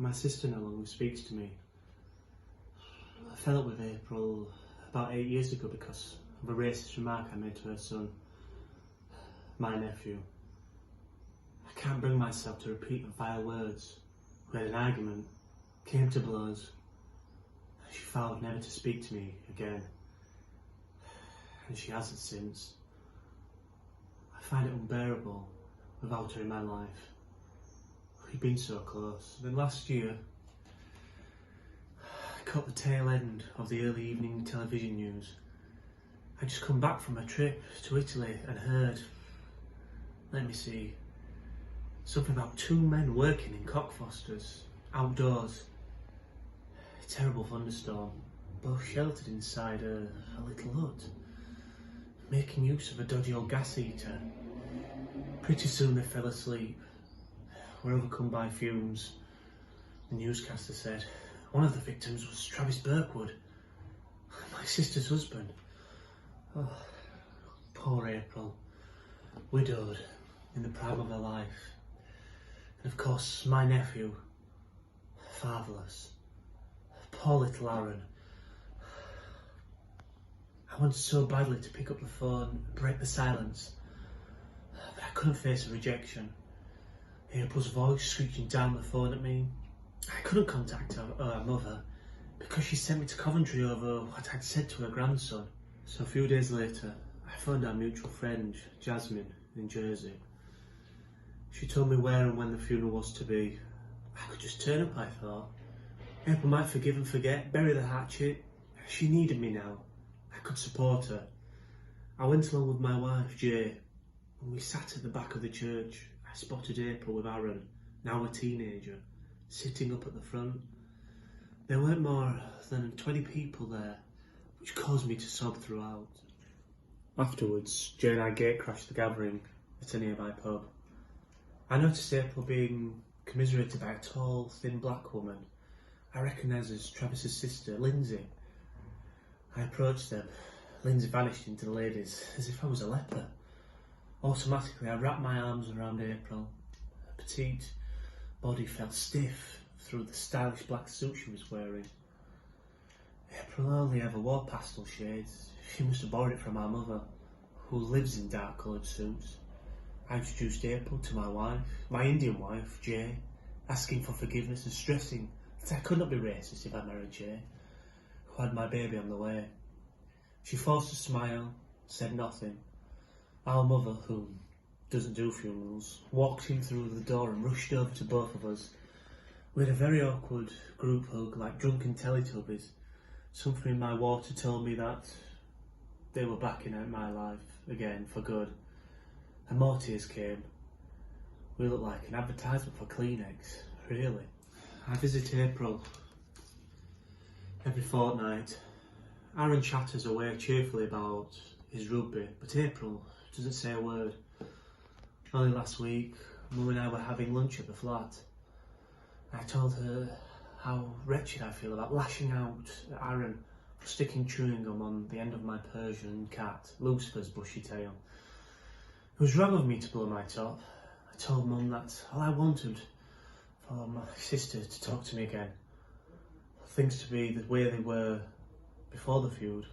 My sister no longer speaks to me. I fell up with April about 8 years ago because of a racist remark I made to her son, my nephew. I can't bring myself to repeat the vile words. We had an argument, came to blows, and she vowed never to speak to me again. And she hasn't since. I find it unbearable without her in my life. We've been so close. Then last year, I caught the tail end of the early evening television news. I'd just come back from a trip to Italy and heard, let me see, something about 2 men working in cockfosters, outdoors. A terrible thunderstorm, both sheltered inside a little hut, making use of a dodgy old gas heater. Pretty soon they fell asleep, were overcome by fumes. The newscaster said one of the victims was Travis Birkwood, my sister's husband. Oh, poor April, widowed in the prime of her life. And of course my nephew, fatherless. Poor little Aaron. I wanted so badly to pick up the phone and break the silence, but I couldn't face a rejection. April's voice screeching down the phone at me. I couldn't contact her mother because she sent me to Coventry over what I'd said to her grandson. So a few days later, I phoned our mutual friend, Jasmine, in Jersey. She told me where and when the funeral was to be. I could just turn up, I thought. April might forgive and forget, bury the hatchet. She needed me now. I could support her. I went along with my wife, Jay. When we sat at the back of the church, I spotted April with Aaron, now a teenager, sitting up at the front. There weren't more than 20 people there, which caused me to sob throughout. Afterwards, Jay and I gate-crashed the gathering at a nearby pub. I noticed April being commiserated by a tall, thin black woman I recognised as Travis's sister, Lindsay. I approached them. Lindsay vanished into the ladies as if I was a leper. Automatically, I wrapped my arms around April. Her petite body felt stiff through the stylish black suit she was wearing. April only ever wore pastel shades. She must have borrowed it from our mother, who lives in dark coloured suits. I introduced April to my wife, my Indian wife, Jay, asking for forgiveness and stressing that I could not be racist if I married Jay, who had my baby on the way. She forced a smile, said nothing. Our mother, who doesn't do funerals, walked in through the door and rushed over to both of us. We had a very awkward group hug, like drunken Teletubbies. Something in my water told me that they were backing out my life again for good. And more tears came. We looked like an advertisement for Kleenex, really. I visit April every fortnight. Aaron chatters away cheerfully about his rugby, but April doesn't say a word. Only last week, Mum and I were having lunch at the flat. I told her how wretched I feel about lashing out at Aaron for sticking chewing gum on the end of my Persian cat, Lucifer's bushy tail. It was wrong of me to blow my top. I told Mum that all I wanted for my sister to talk to me again, things to be the way they were before the feud.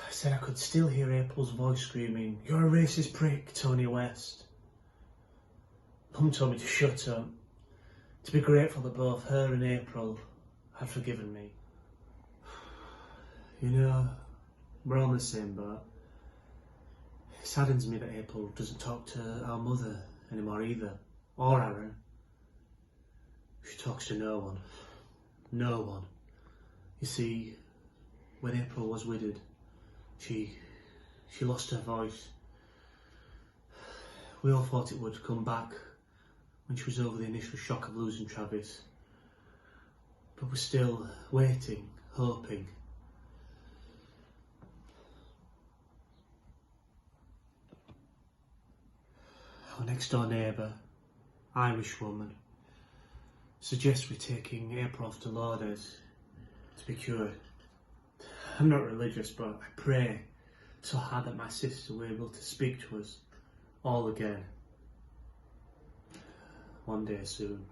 I said I could still hear April's voice screaming, "You're a racist prick, Tony West." Mum told me to shut up, to be grateful that both her and April had forgiven me. You know, we're all in the same boat. It saddens me that April doesn't talk to our mother anymore either, or Aaron. She talks to no one. No one. You see, when April was widowed, she lost her voice. We all thought it would come back when she was over the initial shock of losing Travis. But we're still waiting, hoping. Our next door neighbour, Irish woman, suggests we're taking April off to Lourdes to be cured. I'm not religious, but I pray so hard that my sister will be able to speak to us all again. One day soon.